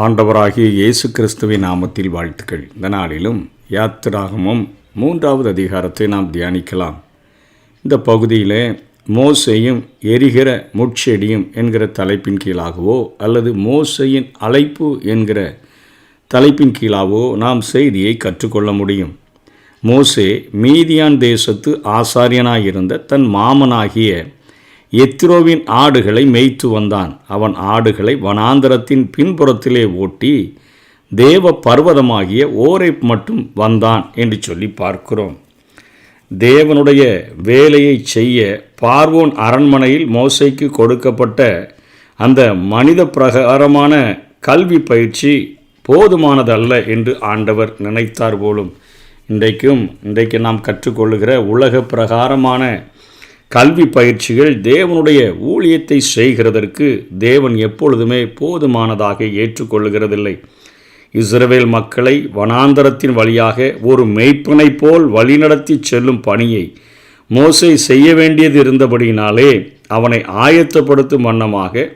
ஆண்டவராகிய இயேசு கிறிஸ்துவின் நாமத்தில் வாழ்த்துக்கள். இந்த நாளிலும் யாத்திராகமம் 3வது அதிகாரத்தை நாம் தியானிக்கலாம். இந்த பகுதியில் மோசேயும் எரிகிற முட்செடியும் என்கிற தலைப்பின் கீழாகவோ அல்லது மோசேயின் அழைப்பு என்கிற தலைப்பின் கீழாகவோ நாம் செய்தியை கற்றுக்கொள்ள முடியும். மோசே மீதியான் தேசத்து ஆசாரியனாயிருந்த தன் மாமனாகிய எத்ரோவின் ஆடுகளை மேய்த்து வந்தான். அவன் ஆடுகளை வனாந்தரத்தின் பின்புறத்திலே ஓட்டி தேவ பர்வதமாகிய ஓரேப் மட்டும் வந்தான் என்று சொல்லி பார்க்கிறோம். தேவனுடைய வேலையை செய்ய பார்வோன் அரண்மனையில் மோசேக்கு கொடுக்கப்பட்ட அந்த மனித பிரகாரமான கல்வி பயிற்சி போதுமானதல்ல என்று ஆண்டவர் நினைத்தார் போலும். இன்றைக்கு நாம் கற்றுக்கொள்ளுகிற உலக பிரகாரமான கல்வி பயிற்சிகள் தேவனுடைய ஊழியத்தை செய்கிறதற்கு தேவன் எப்பொழுதுமே போதுமானதாக ஏற்றுக்கொள்ளுகிறதில்லை. இஸ்ரவேல் மக்களை வனாந்தரத்தின் வழியாக ஒரு மேய்ப்பனை போல் வழிநடத்தி செல்லும் பணியை மோசே செய்ய வேண்டியது இருந்தபடியினாலே அவனை ஆயத்தப்படுத்தும் வண்ணமாக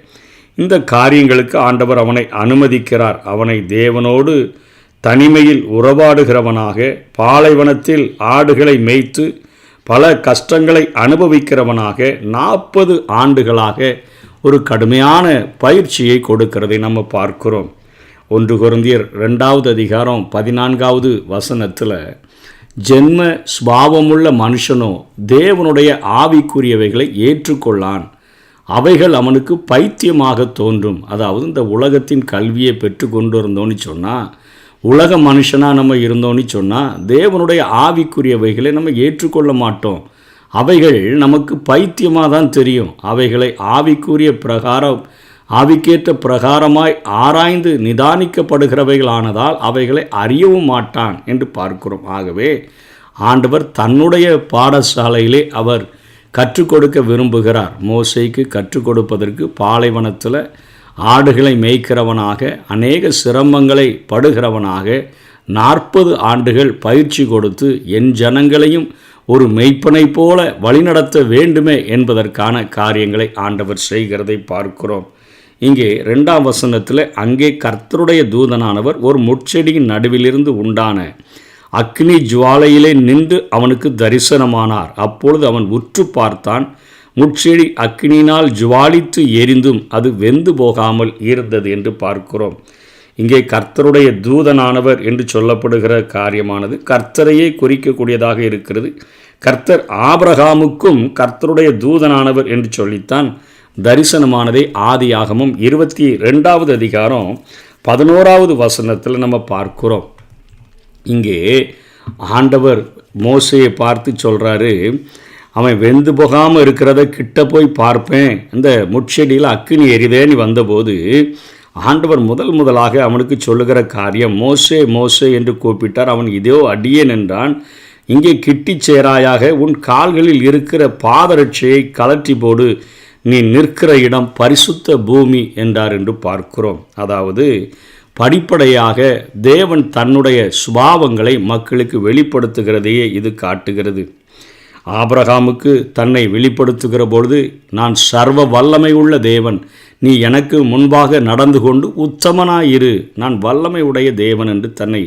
இந்த காரியங்களுக்கு ஆண்டவர் அவனை அனுமதிக்கிறார். அவனை தேவனோடு தனிமையில் உறவாடுகிறவனாக பாலைவனத்தில் ஆடுகளை மேய்த்து பல கஷ்டங்களை அனுபவிக்கிறவனாக 40 ஆண்டுகளாக ஒரு கடுமையான பயிற்சியை கொடுக்கிறதை நம்ம பார்க்கிறோம். 1 கொரிந்தியர் 2வது அதிகாரம் 14வது வசனத்தில் ஜென்ம சுபாவமுள்ள மனுஷனோ தேவனுடைய ஆவிக்குரியவைகளை ஏற்றுக்கொள்ளான், அவைகள் அவனுக்கு பைத்தியமாக தோன்றும். அதாவது இந்த உலகத்தின் கல்வியை பெற்று கொண்டு இருந்தோன்னு சொன்னால், உலக மனுஷனாக நம்ம இருந்தோன்னு சொன்னால் தேவனுடைய ஆவிக்குரியவைகளை நம்ம ஏற்றுக்கொள்ள மாட்டோம். அவைகள் நமக்கு பைத்தியமாக தான் தெரியும். அவைகளை ஆவிக்குரிய பிரகாரம் ஆவிக்கேற்ற பிரகாரமாய் ஆராய்ந்து நிதானிக்கப்படுகிறவைகளானதால் அவைகளை அறியவும் மாட்டான் என்று பார்க்கிறோம். ஆகவே ஆண்டவர் தன்னுடைய பாடசாலையிலே அவர் கற்றுக் கொடுக்க விரும்புகிறார். மோசேக்கு கற்றுக் கொடுப்பதற்கு பாலைவனத்தில் ஆடுகளை மேய்க்கிறவனாக அநேக சிரமங்களை படுகிறவனாக 40 ஆண்டுகள் பயிற்சி கொடுத்து என் ஜனங்களையும் ஒரு மெய்ப்பனை போல வழிநடத்த வேண்டுமே என்பதற்கான காரியங்களை ஆண்டவர் செய்கிறதை பார்க்கிறோம். இங்கே 2ஆம் வசனத்தில் அங்கே கர்த்தருடைய தூதனானவர் ஒரு முட்செடியின் நடுவிலிருந்து உண்டான அக்னி ஜுவாலையிலே நின்று அவனுக்கு தரிசனமானார். அப்பொழுது அவன் உற்று பார்த்தான். முட்செடி அக்கினியினால் ஜுவாலித்து எரிந்தும் அது வெந்து போகாமல் இருந்தது என்று பார்க்கிறோம். இங்கே கர்த்தருடைய தூதனானவர் என்று சொல்லப்படுகிற காரியமானது கர்த்தரையே குறிக்கக்கூடியதாக இருக்கிறது. கர்த்தர் ஆபிரகாமுக்கும் கர்த்தருடைய தூதனானவர் என்று சொல்லித்தான் தரிசனமானதை ஆதியாகமம் 22வது அதிகாரம் 11வது வசனத்தில் நம்ம பார்க்கிறோம். இங்கே ஆண்டவர் மோசேயை பார்த்து சொல்கிறாரு, அவன் வெந்து போகாமல் இருக்கிறத கிட்ட போய் பார்ப்பேன். இந்த முட்செடியில் அக்கினி எரிதேன்னு வந்தபோது ஆண்டவர் முதலாக அவனுக்கு சொல்லுகிற காரியம், மோசே மோசே என்று கூப்பிட்டார். அவன் இதோ அடியேன் என்றான். இங்கே கிட்டி சேராயாக உன் கால்களில் இருக்கிற பாதரட்சையை கலற்றி போடு, நீ நிற்கிற இடம் பரிசுத்த பூமி என்றார் என்று பார்க்கிறோம். அதாவது படிப்படையாக தேவன் தன்னுடைய சுபாவங்களை மக்களுக்கு வெளிப்படுத்துகிறதையே இது காட்டுகிறது. ஆபிரகாமுக்கு தன்னை வெளிப்படுத்துகிற பொழுது, நான் சர்வ வல்லமை உள்ள தேவன், நீ எனக்கு முன்பாக நடந்து கொண்டு உத்தமனாயிரு, நான் வல்லமை உடைய தேவன் என்று தன்னை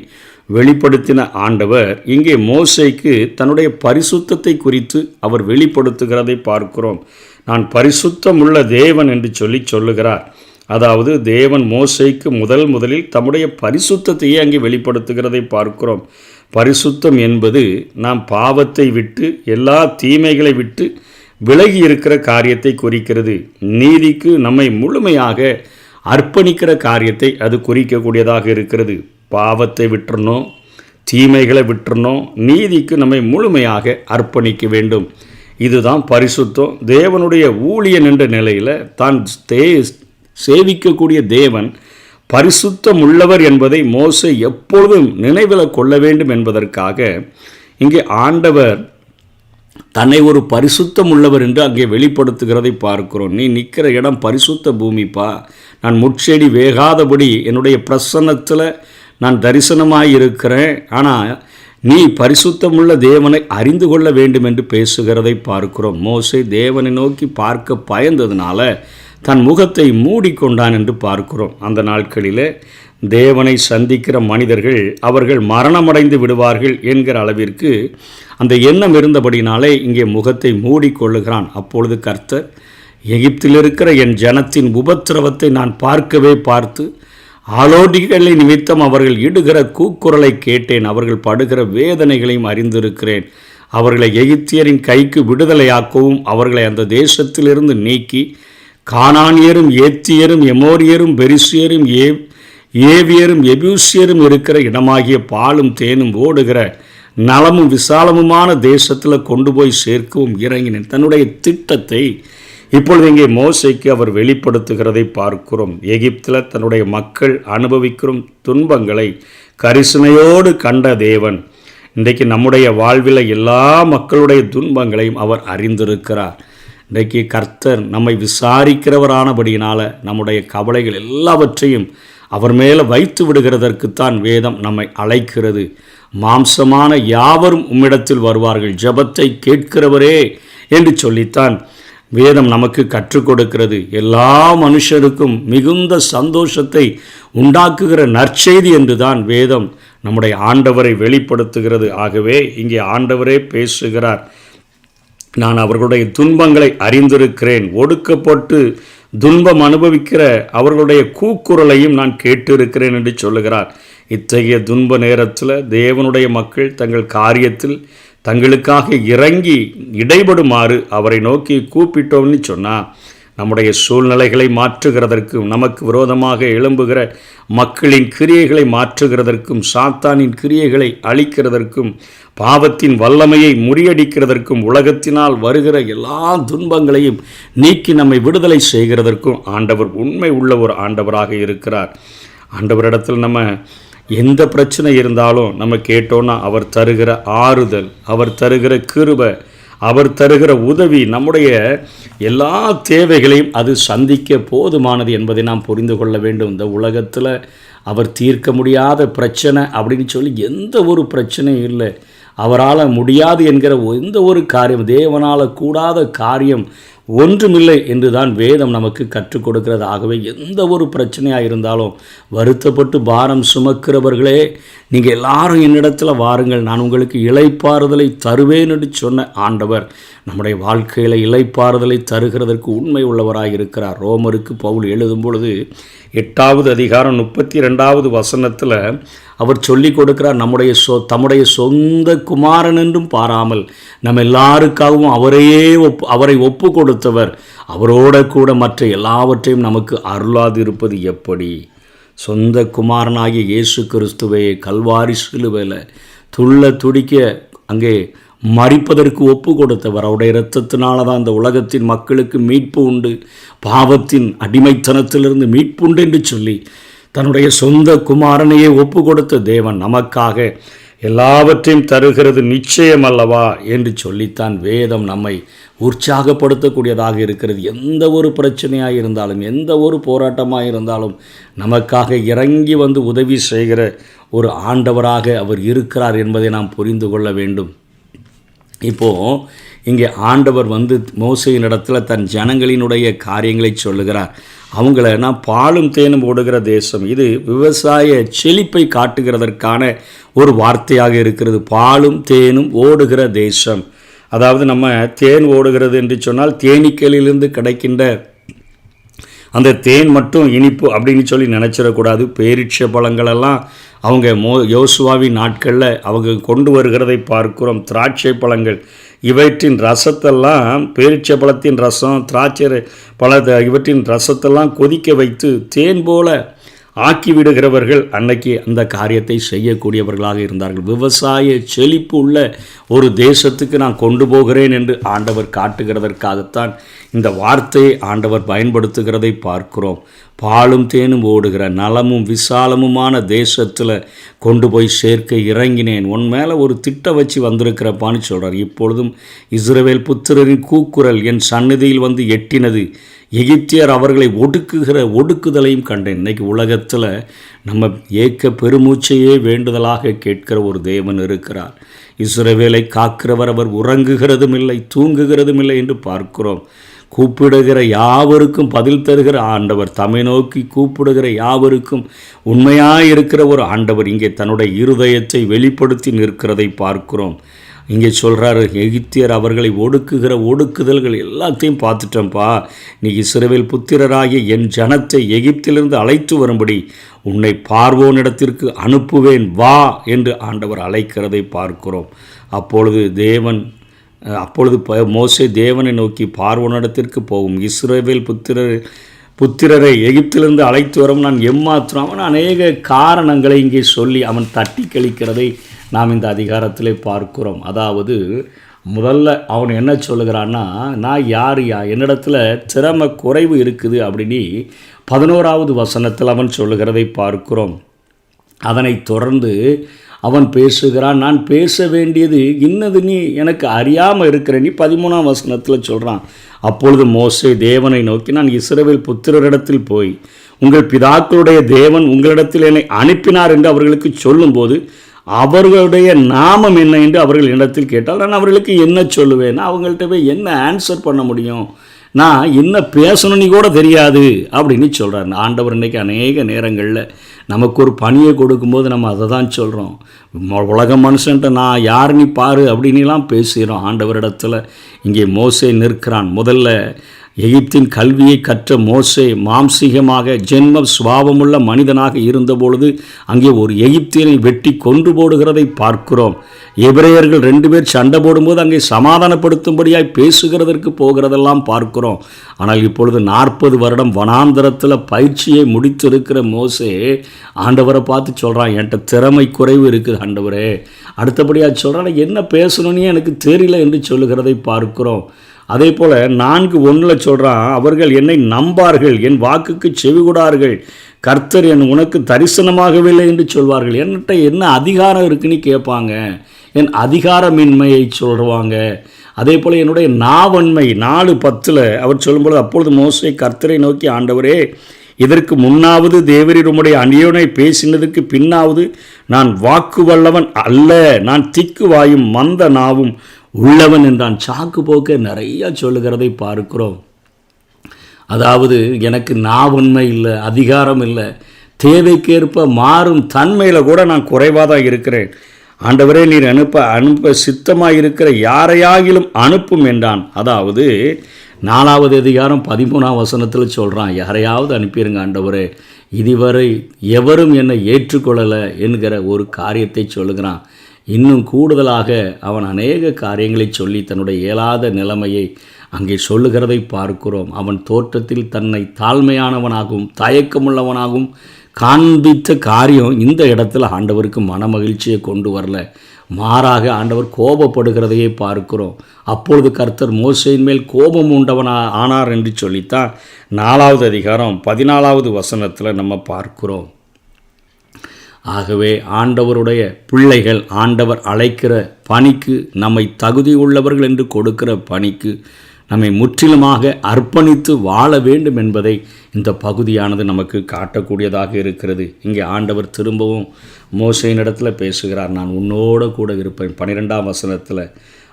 வெளிப்படுத்தின ஆண்டவர் இங்கே மோசேக்கு தன்னுடைய பரிசுத்தத்தை குறித்து அவர் வெளிப்படுத்துகிறதை பார்க்கிறோம். நான் பரிசுத்தம் உள்ள தேவன் என்று சொல்லுகிறார். அதாவது தேவன் மோசேக்கு முதலில் தம்முடைய பரிசுத்தத்தையே அங்கே வெளிப்படுத்துகிறதை பார்க்கிறோம். பரிசுத்தம் என்பது நாம் பாவத்தை விட்டு எல்லா தீமைகளை விட்டு விலகி இருக்கிற காரியத்தை குறிக்கிறது. நீதிக்கு நம்மை முழுமையாக அர்ப்பணிக்கிற காரியத்தை அது குறிக்கக்கூடியதாக இருக்கிறது. பாவத்தை விட்டுறணும், தீமைகளை விட்டுறணும், நீதிக்கு நம்மை முழுமையாக அர்ப்பணிக்க வேண்டும். இதுதான் பரிசுத்தம். தேவனுடைய ஊழியன் என்ற நிலையில் தான் சேவிக்கக்கூடிய தேவன் பரிசுத்தம் உள்ளவர் என்பதை மோசே எப்பொழுதும் நினைவில் கொள்ள வேண்டும் என்பதற்காக இங்கே ஆண்டவர் தன்னை ஒரு பரிசுத்தம் உள்ளவர் என்று அங்கே வெளிப்படுத்துகிறதை பார்க்கிறோம். நீ நிற்கிற இடம் பரிசுத்த பூமிப்பா, நான் முட்செடி வேகாதபடி என்னுடைய பிரசன்னத்தில் நான் தரிசனமாக இருக்கிறேன், ஆனால் நீ பரிசுத்தமுள்ள தேவனை அறிந்து கொள்ள வேண்டும் என்று பேசுகிறதை பார்க்கிறோம். மோசே தேவனை நோக்கி பார்க்க பயந்ததுனால தன் முகத்தை மூடிக்கொண்டான் என்று பார்க்கிறோம். அந்த நாட்களிலே தேவனை சந்திக்கிற மனிதர்கள் அவர்கள் மரணமடைந்து விடுவார்கள் என்கிற அளவிற்கு அந்த எண்ணம் இருந்தபடினாலே இங்கே முகத்தை மூடிக்கொள்ளுகிறான். அப்பொழுது கர்த்தர், எகிப்தில் இருக்கிற என் ஜனத்தின் உபத்திரவத்தை நான் பார்த்து ஆலோடிகளை நிமித்தம் அவர்கள் இடுகிற கூக்குரலை கேட்டேன். அவர்கள் படுகிற வேதனைகளையும் அறிந்திருக்கிறேன். அவர்களை எகிப்தியரின் கைக்கு விடுதலையாக்கவும் அவர்களை அந்த தேசத்திலிருந்து நீக்கி கானானியரும் ஏத்தியரும் எமோரியரும் பெரிசியரும் ஏவியரும் எபூசியரும் இருக்கிற இடமாகிய பாலும் தேனும் ஓடுகிற நலமும் விசாலமுமான தேசத்தில் கொண்டு போய் சேர்க்கவும் இறங்கினேன். தன்னுடைய திட்டத்தை இப்பொழுது இங்கே மோசைக்கு அவர் வெளிப்படுத்துகிறதை பார்க்கிறோம். எகிப்தில் தன்னுடைய மக்கள் அனுபவிக்கிற துன்பங்களை கரிசனையோடு கண்ட தேவன் இன்றைக்கு நம்முடைய வாழ்வில் எல்லா மக்களுடைய துன்பங்களையும் அவர் அறிந்திருக்கிறார். இன்றைக்கு கர்த்தர் நம்மை விசாரிக்கிறவரானபடியினால் நம்முடைய கவலைகள் எல்லாவற்றையும் அவர் மேலே வைத்து விடுகிறதற்குத்தான் வேதம் நம்மை அழைக்கிறது. மாம்சமான யாவரும் உம்மிடத்தில் வருவார்கள், ஜெபத்தை கேட்கிறவரே என்று சொல்லித்தான் வேதம் நமக்கு கற்றுக் கொடுக்கிறது. எல்லா மனுஷருக்கும் மிகுந்த சந்தோஷத்தை உண்டாக்குகிற நற்செய்தி என்று தான் வேதம் நம்முடைய ஆண்டவரை வெளிப்படுத்துகிறது. ஆகவே இங்கே ஆண்டவரே பேசுகிறார், நான் அவர்களுடைய துன்பங்களை அறிந்திருக்கிறேன், ஒடுக்கப்பட்டு துன்பம் அனுபவிக்கிற அவர்களுடைய கூக்குரலையும் நான் கேட்டிருக்கிறேன் என்று சொல்லுகிறார். இத்தகைய துன்ப நேரத்தில் தேவனுடைய மக்கள் தங்கள் காரியத்தில் தங்களுக்காக இறங்கி இடைபடுமாறு அவரை நோக்கி கூப்பிட்டோம்னு சொன்னால், நம்முடைய சூழ்நிலைகளை மாற்றுகிறதற்கும் நமக்கு விரோதமாக எழும்புகிற மக்களின் கிரியைகளை மாற்றுகிறதற்கும் சாத்தானின் கிரியைகளை அழிக்கிறதற்கும் பாவத்தின் வல்லமையை முறியடிக்கிறதற்கும் உலகத்தினால் வருகிற எல்லா துன்பங்களையும் நீக்கி நம்மை விடுதலை செய்கிறதற்கும் ஆண்டவர் உண்மை உள்ள ஒரு ஆண்டவராக இருக்கிறார். ஆண்டவரிடத்தில் நம்ம எந்த பிரச்சனை இருந்தாலும் நம்ம கேட்டோன்னா அவர் தருகிற ஆறுதல், அவர் தருகிற கிருபை, அவர் தருகிற உதவி நம்முடைய எல்லா தேவைகளையும் அது சந்திக்க போதுமானது என்பதை நாம் புரிந்து கொள்ள வேண்டும். இந்த உலகத்தில் அவர் தீர்க்க முடியாத பிரச்சனை அப்படின்னு சொல்லி எந்த ஒரு பிரச்சனையும் இல்லை. அவரால் முடியாது என்கிற எந்த ஒரு காரியம், தேவனால் கூடாத காரியம் ஒன்றுமில்லை என்று தான் வேதம் நமக்கு கற்றுக் கொடுக்கிறது. ஆகவே எந்த ஒரு பிரச்சனையாக இருந்தாலும் வருத்தப்பட்டு பாரம் சுமக்கிறவர்களே, நீங்கள் எல்லாரும் என்னிடத்தில் வாருங்கள், நான் உங்களுக்கு இளைப்பாறுதலை தருவேன் என்று சொன்ன ஆண்டவர் நம்முடைய வாழ்க்கையில் இளைப்பாறுதலை தருகிறதற்கு உண்மை உள்ளவராக இருக்கிறார். ரோமருக்கு பவுல் எழுதும் பொழுது 8வது அதிகாரம் 32வது வசனத்தில் அவர் சொல்லிக் கொடுக்கிறார், தம்முடைய சொந்த குமாரன் என்றும் பாராமல் நம்ம எல்லாருக்காகவும் அவரை ஒப்பு கொடுத்தவர் அவரோட கூட மற்ற எல்லாவற்றையும் நமக்கு அருளாதிருப்பது எப்படி? சொந்த குமாரனாகிய இயேசு கிறிஸ்துவை கல்வாரி சிலுவையில் துடிக்க அங்கே மரிப்பதற்கு ஒப்பு கொடுத்தவர். அவருடைய இரத்தத்தினால தான் அந்த உலகத்தின் மக்களுக்கு மீட்பு உண்டு, பாவத்தின் அடிமைத்தனத்திலிருந்து மீட்பு உண்டு என்று சொல்லி தன்னுடைய சொந்த குமாரனையே ஒப்பு கொடுத்த தேவன் நமக்காக எல்லாவற்றையும் தருகிறது நிச்சயம் அல்லவா என்று சொல்லித்தான் வேதம் நம்மை உற்சாகப்படுத்தக்கூடியதாக இருக்கிறது. எந்த ஒரு பிரச்சனையாக இருந்தாலும், எந்த ஒரு போராட்டமாக இருந்தாலும் நமக்காக இறங்கி வந்து உதவி செய்கிற ஒரு ஆண்டவராக அவர் இருக்கிறார் என்பதை நாம் புரிந்து கொள்ள வேண்டும். இப்போது இங்கே ஆண்டவர் வந்து மோசையின் இடத்துல தன் ஜனங்களினுடைய காரியங்களை சொல்லுகிறார். அவங்கள நான் பாலும் தேனும் ஓடுகிற தேசம், இது விவசாய செழிப்பை காட்டுகிறதற்கான ஒரு வார்த்தையாக இருக்கிறது. பாலும் தேனும் ஓடுகிற தேசம், அதாவது நம்ம தேன் ஓடுகிறது என்று சொன்னால் தேனீக்களிலிருந்து கிடைக்கின்ற அந்த தேன் மட்டும் இனிப்பு அப்படின்னு சொல்லி நினச்சிடக்கூடாது. பேரிட்ச பழங்களெல்லாம் அவங்க யோசுவாவின் நாட்களில் அவங்க கொண்டு வருகிறதை பார்க்கிறோம். திராட்சை பழங்கள் இவற்றின் ரசத்தெல்லாம், பேரிட்சை பழத்தின் ரசம், திராட்சை இவற்றின் ரசத்தெல்லாம் கொதிக்க வைத்து தேன் போல ஆக்கிவிடுகிறவர்கள் அன்னைக்கு அந்த காரியத்தை செய்யக்கூடியவர்களாக இருந்தார்கள். விவசாய செழிப்பு உள்ள ஒரு தேசத்துக்கு நான் கொண்டு போகிறேன் என்று ஆண்டவர் காட்டுகிறதற்காகத்தான் இந்த வார்த்தையை ஆண்டவர் பயன்படுத்துகிறதை பார்க்கிறோம். பாலும் தேனும் ஓடுகிற நலமும் விசாலமுமான தேசத்தில் கொண்டு போய் சேர்க்க இறங்கினேன். உன் மேலே ஒரு திட்டம் வச்சு வந்திருக்கிறப்பான்னு சொல்கிறார். இப்பொழுதும் இஸ்ரவேல் புத்திரரின் கூக்குரல் என் சந்நிதியில் வந்து எட்டினது. எகிப்தியர் அவர்களை ஒடுக்குதலையும் கண்டேன். இன்றைக்கி உலகத்தில் நம்ம ஏக்க பெருமூச்சையே வேண்டுதலாக கேட்கிற ஒரு தேவன் இருக்கிறார். இஸ்ரவேலை காக்கிறவர் அவர் உறங்குகிறதும் இல்லை தூங்குகிறதும் இல்லை என்று பார்க்கிறோம். கூப்பிடுகிற யாவருக்கும் பதில் தருகிற ஆண்டவர், தம்மை நோக்கி கூப்பிடுகிற யாவருக்கும் உண்மையாக இருக்கிற ஒரு ஆண்டவர் இங்கே தன்னுடைய இருதயத்தை வெளிப்படுத்தி நிற்கிறதை பார்க்கிறோம். இங்கே சொல்கிறாரு, எகிப்தியர் அவர்களை ஒடுக்குகிற ஒடுக்குதல்கள் எல்லாத்தையும் பார்த்துட்டோம்ப்பா, நீ இஸ்ரவேல் புத்திரராகிய என் ஜனத்தை எகிப்திலிருந்து அழைத்து வரும்படி உன்னை பார்வோனிடத்திற்கு அனுப்புவேன் வா என்று ஆண்டவர் அழைக்கிறதை பார்க்கிறோம். அப்பொழுது மோசே தேவனை நோக்கி பார்வோனிடத்திற்கு போகும் இஸ்ரவேல் புத்திரரை எகிப்திலிருந்து அழைத்து வரும் நான் எம்மாத்திரம், அவன் அநேக காரணங்களை இங்கே சொல்லி அவன் தட்டி கழிக்கிறதை நாம் இந்த அதிகாரத்திலே பார்க்கிறோம். அதாவது முதல்ல அவன் என்ன சொல்லுகிறான்னா, நான் யாரையா, என்னிடத்துல திறமை குறைவு இருக்குது அப்படின்னு 11வது வசனத்தில் அவன் சொல்லுகிறதை பார்க்கிறோம். அதனை தொடர்ந்து அவன் பேசுகிறான், நான் பேச வேண்டியது இன்னது நீ எனக்கு அறியாமல் இருக்கிற நீ 13ஆம் வசனத்தில் சொல்கிறான். அப்பொழுது மோசே தேவனை நோக்கி, நான் இஸ்ரவேல் புத்திரரிடத்தில் போய் உங்கள் பிதாக்களுடைய தேவன் உங்களிடத்தில் என்னை அனுப்பினார் என்று அவர்களுக்கு சொல்லும்போது அவர்களுடைய நாமம் என்ன என்று அவர்கள் இடத்தில் கேட்டால் நான் அவர்களுக்கு என்ன சொல்லுவேன்? அவங்கள்ட்ட போய் என்ன ஆன்சர் பண்ண முடியும்? நான் என்ன பேசணும்னு கூட தெரியாது அப்படின்னு சொல்கிறார். ஆண்டவர் இன்றைக்கி அநேக நேரங்களில் நமக்கு ஒரு பணியை கொடுக்கும்போது நம்ம அதை தான் சொல்கிறோம். உலக மனுஷன்ட்ட நான் யார் நீ பாரு அப்படின்லாம் பேசுகிறோம். ஆண்டவரிடத்தில் இங்கே மோசே நிற்கிறான். முதல்ல எகிப்தின் கல்வியை கற்ற மோசே மாம்சீகமாக ஜென்ம சுபாவமுள்ள மனிதனாக இருந்தபொழுது அங்கே ஒரு எகிப்தியனை வெட்டி கொன்று போடுகிறதை பார்க்கிறோம். எபிரேயர்கள் 2 பேர் சண்டை போடும்போது அங்கே சமாதானப்படுத்தும்படியாய் பேசுகிறதற்கு போகிறதெல்லாம் பார்க்கிறோம். ஆனால் இப்பொழுது 40 வருடம் வனாந்தரத்தில் பயிற்சியை முடித்திருக்கிற மோசே ஆண்டவரை பார்த்து சொல்கிறான், என்கிட்ட திறமை குறைவு இருக்குது ஆண்டவரே. அடுத்தபடியாக சொல்கிறான், என்ன பேசணுன்னே எனக்கு தெரியல என்று சொல்லுகிறதை பார்க்கிறோம். அதே போல் 4:1 சொல்கிறான், அவர்கள் என்னை நம்பார்கள், என் வாக்குக்கு செவிகொடார்கள், கர்த்தர் உனக்கு தரிசனமாகவில்லை என்று சொல்வார்கள். என்கிட்ட என்ன அதிகாரம் இருக்குன்னு கேட்பாங்க, என் அதிகாரமின்மையை சொல்லுவாங்க. அதே போல் என்னுடைய நாவன்மை 4:10 அவர் சொல்லும்போது, அப்பொழுது மோசே கர்த்தரை நோக்கி, ஆண்டவரே, இதற்கு முன்னாவது தேவரீர் உம்முடைய அந்நியனை பேசினதுக்கு பின்னாவது நான் வாக்கு வல்லவன் அல்ல, நான் திக்கு வாயும் மந்த நாவும் உள்ளவன் என்றான். சாக்கு போக்க நிறையா சொல்லுகிறதை பார்க்கிறோம். அதாவது எனக்கு நாவுண்மை இல்லை, அதிகாரம் இல்லை, தேவைக்கேற்ப மாறும் தன்மையில் கூட நான் குறைவாக தான் இருக்கிறேன். ஆண்டவரே, நீர் அனுப்ப சித்தமாக இருக்கிற யாரையாகிலும் அனுப்பும் என்றான். அதாவது 4வது அதிகாரம் 13ஆம் வசனத்தில் சொல்கிறான், யாரையாவது அனுப்பிடுங்க ஆண்டவரே, இதுவரை எவரும் என்னை ஏற்றுக்கொள்ளலை என்கிற ஒரு காரியத்தை சொல்லுகிறான். இன்னும் கூடுதலாக அவன் அநேக காரியங்களை சொல்லி தன்னுடைய இயலாத நிலைமையை அங்கே சொல்லுகிறதை பார்க்கிறோம். அவன் தோற்றத்தில் தன்னை தாழ்மையானவனாகவும் தயக்கமுள்ளவனாகவும் காண்பித்த காரியம் இந்த இடத்துல ஆண்டவருக்கு மன மகிழ்ச்சியை கொண்டு வரல, மாறாக ஆண்டவர் கோபப்படுகிறதையே பார்க்கிறோம். அப்பொழுது கர்த்தர் மோசேயின் மேல் கோபம் ஆனார் என்று சொல்லித்தான் 4வது அதிகாரம் 14வது வசனத்தில் நம்ம பார்க்கிறோம். ஆகவே ஆண்டவருடைய பிள்ளைகள், ஆண்டவர் அழைக்கிற பணிக்கு, நம்மை தகுதி உள்ளவர்கள் என்று கொடுக்கிற பணிக்கு நம்மை முற்றிலுமாக அர்ப்பணித்து வாழ வேண்டும் என்பதை இந்த பகுதியானது நமக்கு காட்டக்கூடியதாக இருக்கிறது. இங்கே ஆண்டவர் திரும்பவும் மோசேயின் இடத்துல பேசுகிறார், நான் உன்னோட கூட இருப்பேன். 12ஆம் வசனத்தில்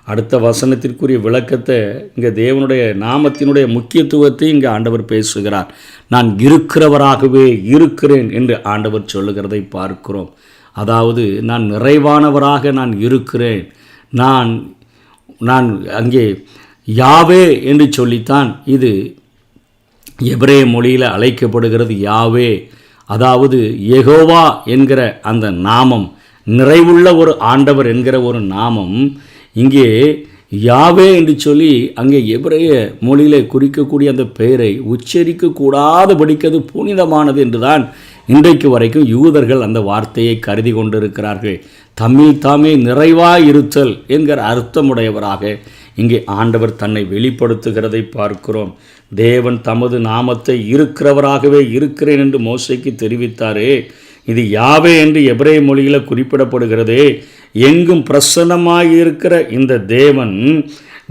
அடுத்த வசனத்திற்குரிய விளக்கத்தை, இங்கே தேவனுடைய நாமத்தினுடைய முக்கியத்துவத்தை இங்கே ஆண்டவர் பேசுகிறார். நான் இருக்கிறவராகவே இருக்கிறேன் என்று ஆண்டவர் சொல்லுகிறதை பார்க்கிறோம். அதாவது நான் நிறைவானவராக நான் இருக்கிறேன். நான் அங்கே யாவே என்று சொல்லித்தான் இது எபிரேய மொழியில் அழைக்கப்படுகிறது. யாவே, அதாவது யெகோவா என்கிற அந்த நாமம், நிறைவுள்ள ஒரு ஆண்டவர் என்கிற ஒரு நாமம் இங்கே யாவே என்று சொல்லி அங்கே எபிரேய மொழியில் குறிக்கக்கூடிய அந்த பெயரை உச்சரிக்கக்கூடாதபடிக்கிறது புனிதமானது என்றுதான் இன்றைக்கு வரைக்கும் யூதர்கள் அந்த வார்த்தையை கருதி கொண்டிருக்கிறார்கள். தம்மில் தாமே நிறைவாய் இருத்தல் என்கிற அர்த்தமுடையவராக இங்கே ஆண்டவர் தன்னை வெளிப்படுத்துகிறதை பார்க்கிறோம். தேவன் தமது நாமத்தை இருக்கிறவராகவே இருக்கிறேன் என்று மோசேக்கு தெரிவித்தாரே, இது யாவே என்று எபிரேய மொழியில் குறிப்பிடப்படுகிறதே. எங்கும் பிரசன்னமாயிருக்கிற இந்த தேவன்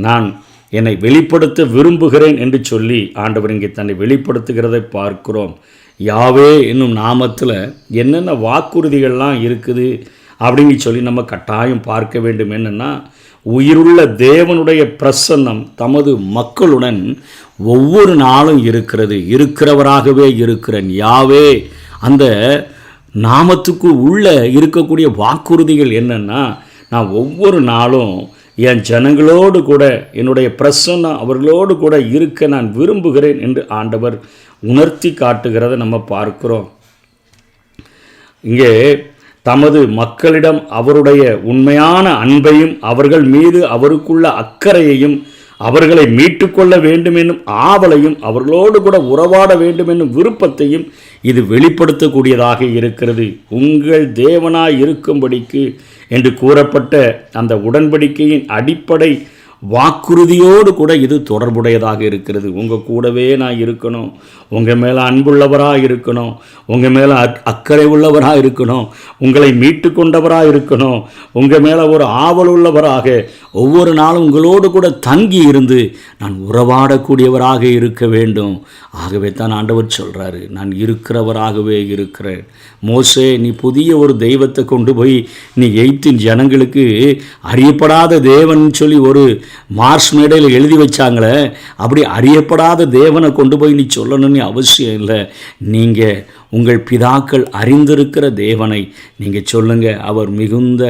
நான் என்னை வெளிப்படுத்த விரும்புகிறேன் என்று சொல்லி ஆண்டவர் இங்கே தன்னை வெளிப்படுத்துகிறதை பார்க்கிறோம். யாவே என்னும் நாமத்தில் என்னென்ன வாக்குறுதிகள்லாம் இருக்குது அப்படின்னு சொல்லி நம்ம கட்டாயம் பார்க்க வேண்டும். என்னென்னா, உயிருள்ள தேவனுடைய பிரசன்னம் தமது மக்களுடன் ஒவ்வொரு நாளும் இருக்கிறவராகவே இருக்கிறேன். யாவே அந்த நாமத்துக்கு உள்ள இருக்கக்கூடிய வாக்குறுதிகள் என்னன்னா, நான் ஒவ்வொரு நாளும் என் ஜனங்களோடு கூட என்னுடைய பிரசன்னம் அவர்களோடு கூட இருக்க நான் விரும்புகிறேன் என்று ஆண்டவர் உணர்த்தி காட்டுகிறத நம்ம பார்க்கிறோம். இங்கே தமது மக்களிடம் அவருடைய உண்மையான அன்பையும் அவர்கள் மீது அவருக்குள்ள அக்கறையையும் அவர்களை மீட்டுக்கொள்ள வேண்டும் என்னும் ஆவலையும் அவர்களோடு கூட உறவாட வேண்டும் என்னும் விருப்பத்தையும் இது வெளிப்படுத்தக்கூடியதாக இருக்கிறது. உங்கள் தேவனாய் இருக்கும்படிக்கு என்று கூறப்பட்ட அந்த உடன்படிக்கையின் அடிப்படை வாக்குறுதியோடு கூட இது தொடர்புடையதாக இருக்கிறது. உங்கள் கூடவே நான் இருக்கணும், உங்கள் மேலே அன்புள்ளவராக இருக்கணும், உங்கள் மேலே அக்கறை உள்ளவராக இருக்கணும், உங்களை மீட்டு கொண்டவராக இருக்கணும், உங்கள் மேலே ஒரு ஆவல் உள்ளவராக ஒவ்வொரு நாளும் உங்களோடு கூட தங்கி இருந்து நான் உறவாடக்கூடியவராக இருக்க வேண்டும். ஆகவே தான் ஆண்டவர் சொல்கிறாரு, நான் இருக்கிறவராகவே இருக்கிறேன். மோசே, நீ புதிய ஒரு தெய்வத்தை கொண்டு போய் நீ எய்த்தின் ஜனங்களுக்கு அறியப்படாத தேவன் சொல்லி ஒரு மார்ஸ் மேடையில் எழுதி வச்சாங்களே, அப்படி அறியப்படாத தேவனை கொண்டு போய் நீ சொல்லணும்னு அவசியம் இல்லை. நீங்கள் உங்கள் பிதாக்கள் அறிந்திருக்கிற தேவனை நீங்கள் சொல்லுங்கள். அவர் மிகுந்த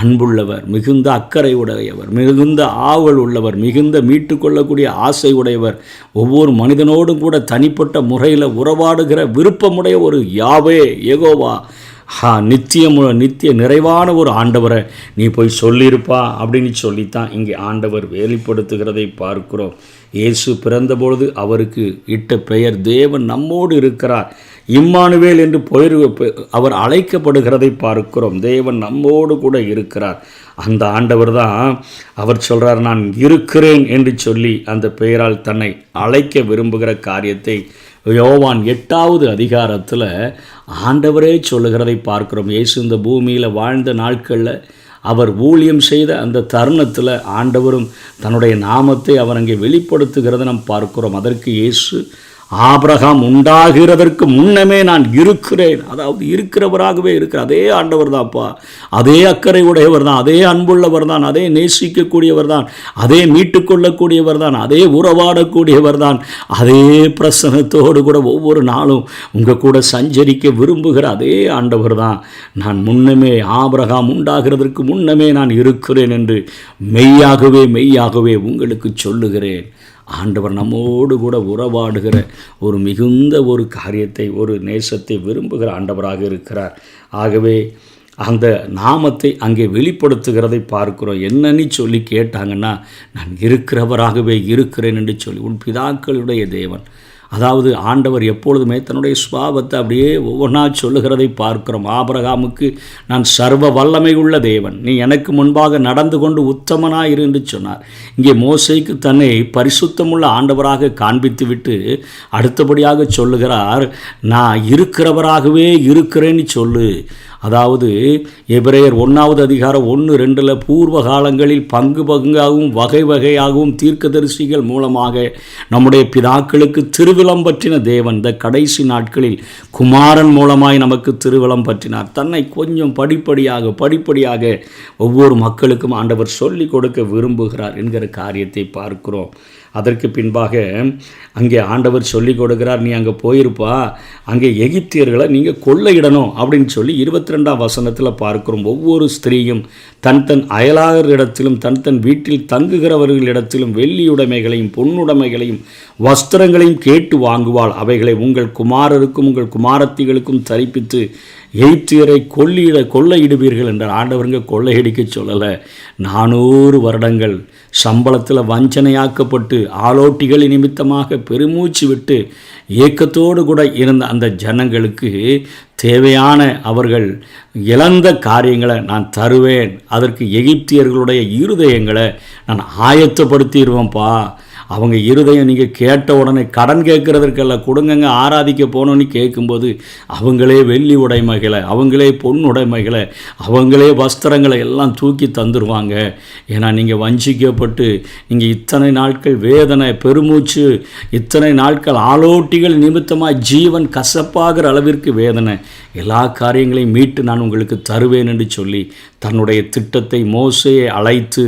அன்புள்ளவர், மிகுந்த அக்கறை உடையவர், மிகுந்த ஆவல் உள்ளவர், மிகுந்த மீட்டு கொள்ளக்கூடிய ஆசை உடையவர், ஒவ்வொரு மனிதனோடும் கூட தனிப்பட்ட முறையில் உறவாடுகிற விருப்பமுடைய ஒரு யாவே யெகோவா, நித்திய நிறைவான ஒரு ஆண்டவரை நீ போய் சொல்லியிருப்பா அப்படின்னு சொல்லித்தான் இங்கே ஆண்டவர் வெளிப்படுத்துகிறதை பார்க்கிறோம். இயேசு பிறந்தபொழுது அவருக்கு இட்ட பெயர் தேவன் நம்மோடு இருக்கிறார், இம்மானுவேல் என்று அவர் அழைக்கப்படுகிறதை பார்க்கிறோம். தேவன் நம்மோடு கூட இருக்கிறார். அந்த ஆண்டவர் தான் அவர் சொல்கிறார், நான் இருக்கிறேன் என்று சொல்லி அந்த பெயரால் தன்னை அழைக்க விரும்புகிற காரியத்தை யோவான் 8வது அதிகாரத்தில் ஆண்டவரே சொல்லுகிறதை பார்க்கிறோம். இயேசு இந்த பூமியில் வாழ்ந்த நாட்களில் அவர் ஊழியம் செய்த அந்த தருணத்தில் ஆண்டவரும் தன்னுடைய நாமத்தை அவர் அங்கே வெளிப்படுத்துகிறத நாம் பார்க்கிறோம். அதற்கு இயேசு ஆபிரகாம் உண்டாகிறதற்கு முன்னமே நான் இருக்கிறேன், அதாவது இருக்கிறவராகவே இருக்கிற அதே ஆண்டவர் தான்ப்பா, அதே அக்கறை உடையவர் தான், அதே அன்புள்ளவர் தான், அதே நேசிக்கக்கூடியவர் தான், அதே மீட்டுக்கொள்ளக்கூடியவர் தான், அதே உறவாடக்கூடியவர் தான், அதே பிரசனத்தோடு கூட ஒவ்வொரு நாளும் உங்கள் கூட சஞ்சரிக்க விரும்புகிற அதே ஆண்டவர் தான். நான் முன்னமே ஆபிரகாம் உண்டாகிறதற்கு முன்னமே நான் இருக்கிறேன் என்று மெய்யாகவே உங்களுக்கு சொல்லுகிறேன். ஆண்டவர் நம்மோடு கூட உறவாடுகிற ஒரு மிகுந்த ஒரு காரியத்தை, ஒரு நேசத்தை விரும்புகிற ஆண்டவராக இருக்கிறார். ஆகவே அந்த நாமத்தை அங்கே வெளிப்படுத்துகிறதை பார்க்கிறோம். என்னன்னு சொல்லி கேட்டாங்கன்னா, நான் இருக்கிறவராகவே இருக்கிறேன் என்று சொல்லி உன் பிதாக்களுடைய தேவன், அதாவது ஆண்டவர் எப்பொழுதுமே தன்னுடைய சுபாவத்தை அப்படியே ஒவ்வொன்றா சொல்லுகிறதை பார்க்கிறோம். ஆபிரகாமுக்கு நான் சர்வ வல்லமை உள்ள தேவன், நீ எனக்கு முன்பாக நடந்து கொண்டு உத்தமனாயிரு என்று சொன்னார். இங்கே மோசேக்கு தன்னை பரிசுத்தமுள்ள ஆண்டவராக காண்பித்து விட்டு அடுத்தபடியாக சொல்லுகிறார், நான் இருக்கிறவராகவே இருக்கிறேன்னு சொல்லு. அதாவது எபிரேயர் 1வது அதிகாரம் 1-2 பூர்வ காலங்களில் பங்காகவும் வகை வகையாகவும் தீர்க்கதரிசிகள் மூலமாக நம்முடைய பிதாக்களுக்கு திருவிழம் பற்றின தேவன் இந்த கடைசி நாட்களில் குமாரன் மூலமாய் நமக்கு திருவிழம் பற்றினார். தன்னை கொஞ்சம் படிப்படியாக ஒவ்வொரு மக்களுக்கும் ஆண்டவர் சொல்லிக் கொடுக்க விரும்புகிறார் என்கிற காரியத்தை பார்க்கிறோம். அதற்கு பின்பாக அங்கே ஆண்டவர் சொல்லி கொடுக்கிறார், நீ அங்கே போயிருப்பா, அங்கே எகிப்தியர்களை நீங்கள் கொள்ளையிடணும் அப்படின்னு சொல்லி 22ஆம் வசனத்தில் பார்க்கிறோம். ஒவ்வொரு ஸ்திரீயும் தன் அயலாளரிடத்திலும் தன் வீட்டில் தங்குகிறவர்களிடத்திலும் வெள்ளியுடைமைகளையும் பொன்னுடைமைகளையும் வஸ்திரங்களையும் கேட்டு வாங்குவாள். அவைகளை உங்கள் குமாரருக்கும் உங்கள் குமாரத்திகளுக்கும் தரிப்பித்து எகிப்தியரை கொள்ளையிடுவீர்கள் என்றார். ஆண்டவருங்க கொள்ளையடிக்க சொல்லலை. 400 வருடங்கள் சம்பளத்தில் வஞ்சனையாக்கப்பட்டு ஆலோட்டிகள் நிமித்தமாக பெருமூச்சு விட்டு ஏக்கத்தோடு கூட இருந்த அந்த ஜனங்களுக்கு தேவையான அவர்கள் இழந்த காரியங்களை நான் தருவேன். அதற்கு எகிப்தியர்களுடைய இருதயங்களை நான் ஆயத்தப்படுத்திடுவேன்ப்பா. அவங்க இருதயம் நீங்கள் கேட்ட உடனே கடன் கேட்குறதற்கல்ல, கொடுங்கங்க ஆராதிக்க போனோன்னு கேட்கும்போது அவங்களே வெள்ளி உடைமைகளை, அவங்களே பொன் உடைமைகளை, அவங்களே வஸ்திரங்களை எல்லாம் தூக்கி தந்துடுவாங்க. ஏன்னா நீங்கள் வஞ்சிக்கப்பட்டு நீங்கள் இத்தனை நாட்கள் வேதனை பெருமூச்சு, இத்தனை நாட்கள் ஆலோட்டிகள் நிமித்தமாக ஜீவன் கசப்பாகிற அளவிற்கு வேதனை. எல்லா காரியங்களையும் மீட்டு நான் உங்களுக்கு தருவேன் என்று சொல்லி தன்னுடைய திட்டத்தை மோசேயை அழைத்து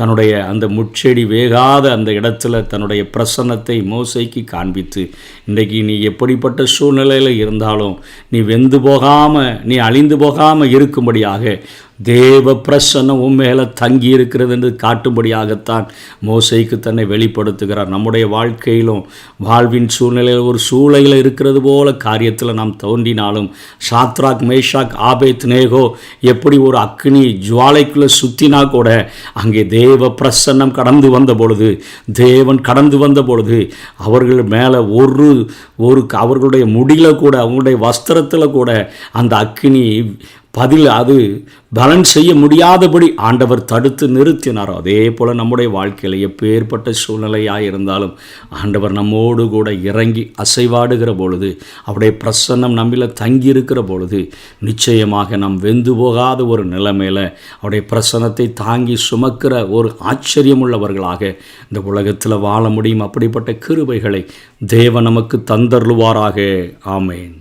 தன்னுடைய அந்த முட்செடி வேகாத அந்த இடத்துல தன்னுடைய பிரசன்னத்தை மோசேக்கு காண்பித்து, இன்றைக்கு நீ எப்படிப்பட்ட சூழ்நிலையில் இருந்தாலும் நீ வெந்து போகாமல், நீ அழிந்து போகாமல் இருக்கும்படியாக தேவ பிரசன்னம் உண்மையில தங்கி இருக்கிறது என்று காட்டும்படியாகத்தான் மோசேக்கு தன்னை வெளிப்படுத்துகிறார். நம்முடைய வாழ்க்கையிலும் வாழ்வின் சூழ்நிலையில் ஒரு சூழலில் இருக்கிறது போல காரியத்தில் நாம் தோன்றினாலும், சாத்ராக் மேஷாக் ஆபேத்நேகோ எப்படி ஒரு அக்னி ஜுவாலைக்குள்ளே சுற்றினா கூட அங்கே தேவ பிரசன்னம் கடந்து வந்த பொழுது, தேவன் கடந்து வந்த பொழுது அவர்கள் மேலே ஒரு அவர்களுடைய முடியில் கூட, அவங்களுடைய வஸ்திரத்தில் கூட அந்த அக்னி அது பலன் செய்ய முடியாதபடி ஆண்டவர் தடுத்து நிறுத்தினாரோ, அதே போல் நம்முடைய வாழ்க்கையில் எப்பேற்பட்ட சூழ்நிலையாக இருந்தாலும் ஆண்டவர் நம்மோடு கூட இறங்கி அசைவாடுகிற பொழுது, அவருடைய பிரசன்னம் நம்மில் தங்கியிருக்கிற பொழுது நிச்சயமாக நாம் வெந்து போகாத ஒரு நிலைமையில் அவருடைய பிரசன்னத்தை தாங்கி சுமக்கிற ஒரு ஆச்சரியமுள்ளவர்களாக இந்த உலகத்தில் வாழ முடியும். அப்படிப்பட்ட கிருபைகளை தேவன் நமக்கு தந்தருள்வாராக. ஆமேன்.